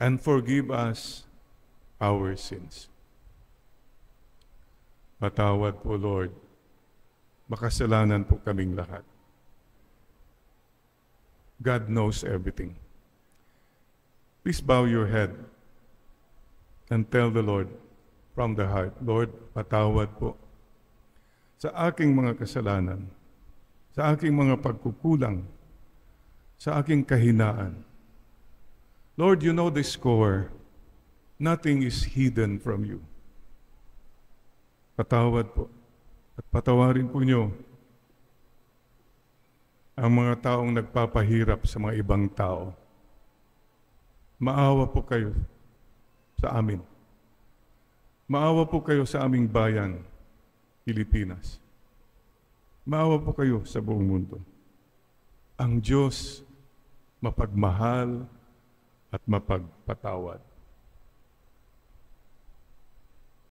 and forgive us our sins. Patawad po, Lord. Makasalanan po kaming lahat. God knows everything. Please bow your head and tell the Lord from the heart, Lord, patawad po sa aking mga kasalanan, sa aking mga pagkukulang, sa aking kahinaan. Lord, you know the score. Nothing is hidden from you. Patawad po. At patawarin po niyo ang mga taong nagpapahirap sa mga ibang tao. Maawa po kayo sa amin. Maawa po kayo sa aming bayan, Pilipinas. Maawa po kayo sa buong mundo. Ang Diyos mapagmahal at mapagpatawad.